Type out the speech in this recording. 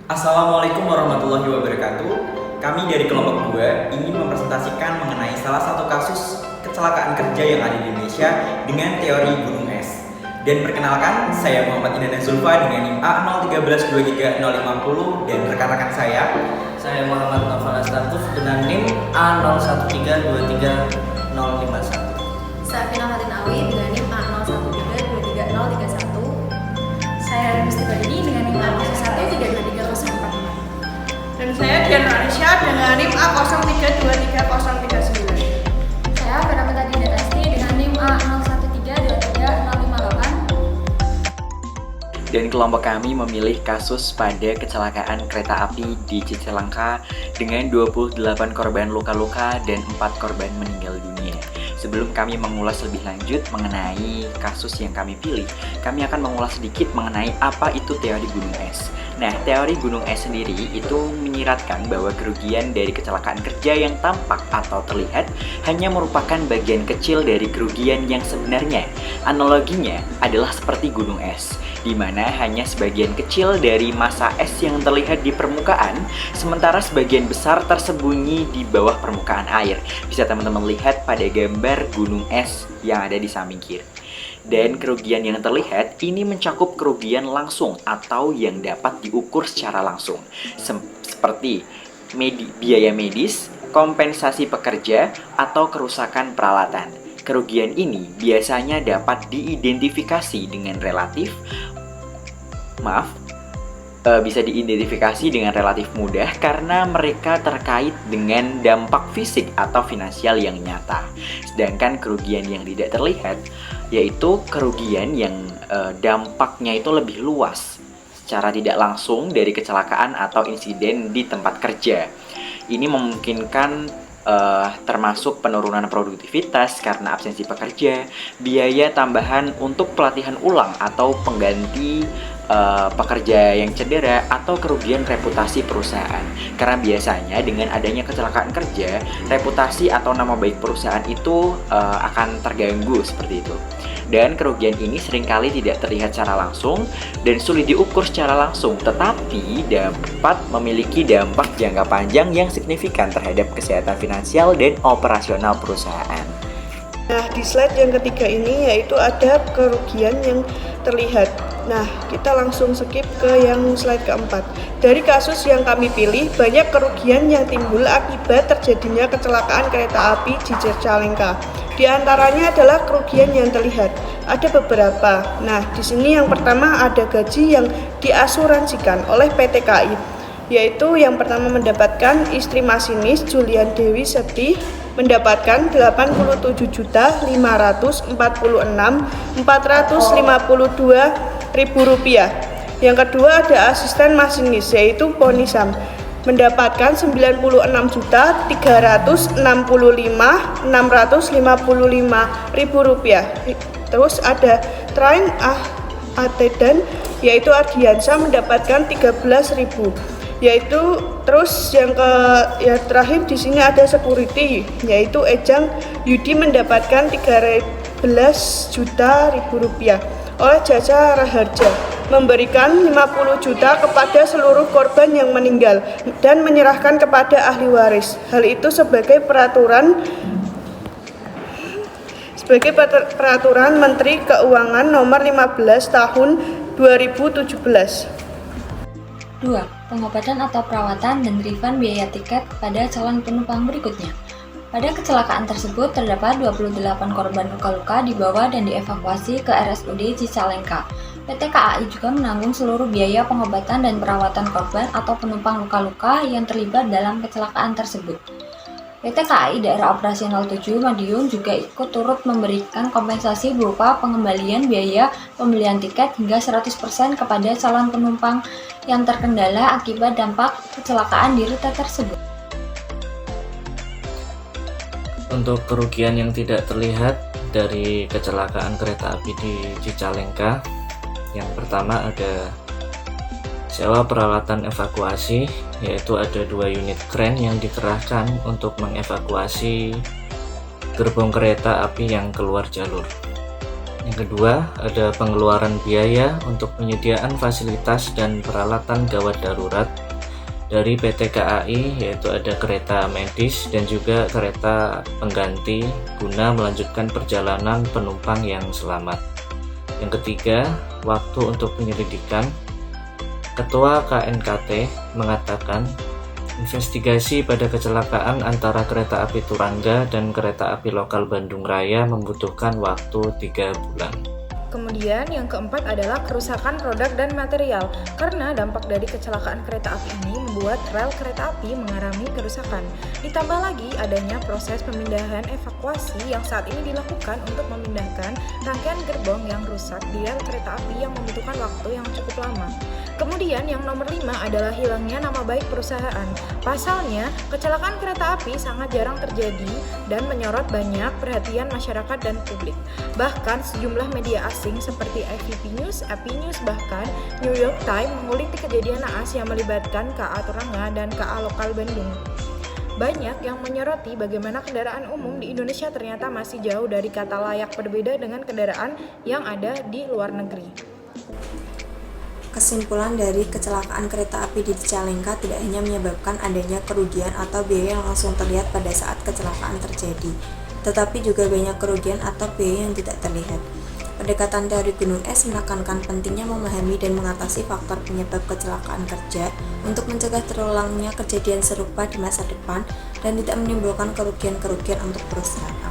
Assalamualaikum warahmatullahi wabarakatuh. Kami dari kelompok 2 ingin mempresentasikan mengenai salah satu kasus kecelakaan kerja yang ada di Indonesia dengan teori gunung es. Dan perkenalkan, saya Muhammad Indana Zulfa dengan NIM A013230550 dan rekan-rekan Saya Muhammad Noval Astaguf dengan NIM A013233051. Saya Vina Fatin Awi dengan NIM A013233031. Saya Remus Tibadini dengan NIM A013233045. Dan saya Dian Marisha dengan NIM A03233039. Saya Feramet Adinda Tasti dengan NIM A01323058. Dan kelompok kami memilih kasus pada kecelakaan kereta api di Cicalengka dengan 28 korban luka-luka dan 4 korban meninggal dunia. Sebelum kami mengulas lebih lanjut mengenai kasus yang kami pilih, kami akan mengulas sedikit mengenai apa itu teori gunung es. Nah, teori gunung es sendiri itu menyiratkan bahwa kerugian dari kecelakaan kerja yang tampak atau terlihat hanya merupakan bagian kecil dari kerugian yang sebenarnya. Analoginya adalah seperti gunung es, di mana hanya sebagian kecil dari massa es yang terlihat di permukaan, sementara sebagian besar tersembunyi di bawah permukaan air. Bisa teman-teman lihat pada gambar gunung es yang ada di samping kiri. Dan kerugian yang terlihat ini mencakup kerugian langsung atau yang dapat diukur secara langsung, seperti biaya medis, kompensasi pekerja, atau kerusakan peralatan. Kerugian ini biasanya dapat diidentifikasi dengan bisa diidentifikasi dengan relatif mudah karena mereka terkait dengan dampak fisik atau finansial yang nyata. Sedangkan kerugian yang tidak terlihat yaitu kerugian yang dampaknya itu lebih luas secara tidak langsung dari kecelakaan atau insiden di tempat kerja. Ini memungkinkan termasuk penurunan produktivitas karena absensi pekerja, biaya tambahan untuk pelatihan ulang atau pengganti pekerja yang cedera, atau kerugian reputasi perusahaan. Karena biasanya dengan adanya kecelakaan kerja, reputasi atau nama baik perusahaan itu akan terganggu seperti itu. Dan kerugian ini seringkali tidak terlihat secara langsung dan sulit diukur secara langsung, tetapi dapat memiliki dampak jangka panjang yang signifikan terhadap kesehatan finansial dan operasional perusahaan. Nah, di slide yang ketiga ini yaitu ada kerugian yang terlihat. Nah, kita langsung skip ke yang slide keempat. Dari kasus yang kami pilih, banyak kerugian yang timbul akibat terjadinya kecelakaan kereta api di Cicalengka. Di antaranya adalah kerugian yang terlihat. Ada beberapa. Nah, di sini yang pertama ada gaji yang diasuransikan oleh PT KAI, yaitu yang pertama mendapatkan istri masinis Julian Dewi Seti mendapatkan Rp87.546.452 Yang kedua ada asisten masinis yaitu Ponisam mendapatkan Rp91.655.655. Terus ada Train Atedan yaitu Ardiansa mendapatkan Rp13.000. Yaitu terus yang terakhir di sini ada security yaitu Ejang Yudi mendapatkan Rp13 juta oleh Jasa Raharja memberikan 50 juta kepada seluruh korban yang meninggal dan menyerahkan kepada ahli waris. Hal itu sebagai peraturan Menteri Keuangan nomor 15 tahun 2017. 2. Pengobatan atau perawatan dan refund biaya tiket kepada calon penumpang berikutnya. Pada kecelakaan tersebut terdapat 28 korban luka-luka dibawa dan dievakuasi ke RSUD Cicalengka. PT KAI juga menanggung seluruh biaya pengobatan dan perawatan korban atau penumpang luka-luka yang terlibat dalam kecelakaan tersebut. PT KAI Daerah Operasional 7 Madiun juga ikut turut memberikan kompensasi berupa pengembalian biaya pembelian tiket hingga 100% kepada calon penumpang yang terkendala akibat dampak kecelakaan di rute tersebut. Untuk kerugian yang tidak terlihat dari kecelakaan kereta api di Cicalengka, yang pertama ada sewa peralatan evakuasi, yaitu ada 2 unit kren yang dikerahkan untuk mengevakuasi gerbong kereta api yang keluar jalur. Yang kedua, ada pengeluaran biaya untuk penyediaan fasilitas dan peralatan gawat darurat dari PT KAI, yaitu ada kereta medis dan juga kereta pengganti guna melanjutkan perjalanan penumpang yang selamat. Yang ketiga, waktu untuk penyelidikan. Ketua KNKT mengatakan investigasi pada kecelakaan antara kereta api Turangga dan kereta api lokal Bandung Raya membutuhkan waktu 3 bulan. Kemudian yang keempat adalah kerusakan produk dan material. Karena dampak dari kecelakaan kereta api ini membuat rel kereta api mengalami kerusakan. Ditambah lagi adanya proses pemindahan evakuasi yang saat ini dilakukan untuk memindahkan rangkaian gerbong yang rusak di rel kereta api yang membutuhkan waktu yang cukup lama. Kemudian yang nomor 5 adalah hilangnya nama baik perusahaan. Pasalnya, kecelakaan kereta api sangat jarang terjadi dan menyorot banyak perhatian masyarakat dan publik. Bahkan sejumlah media asing seperti AVP News, AP News, bahkan New York Times menguliti kejadian naas yang melibatkan KA Turangga dan KA lokal Bandung. Banyak yang menyoroti bagaimana kendaraan umum di Indonesia ternyata masih jauh dari kata layak, berbeda dengan kendaraan yang ada di luar negeri. Kesimpulan dari kecelakaan kereta api di Cicalengka tidak hanya menyebabkan adanya kerugian atau biaya yang langsung terlihat pada saat kecelakaan terjadi, tetapi juga banyak kerugian atau biaya yang tidak terlihat. Pendekatan dari Gunung Es menekankan pentingnya memahami dan mengatasi faktor penyebab kecelakaan kerja untuk mencegah terulangnya kejadian serupa di masa depan dan tidak menimbulkan kerugian-kerugian untuk perusahaan.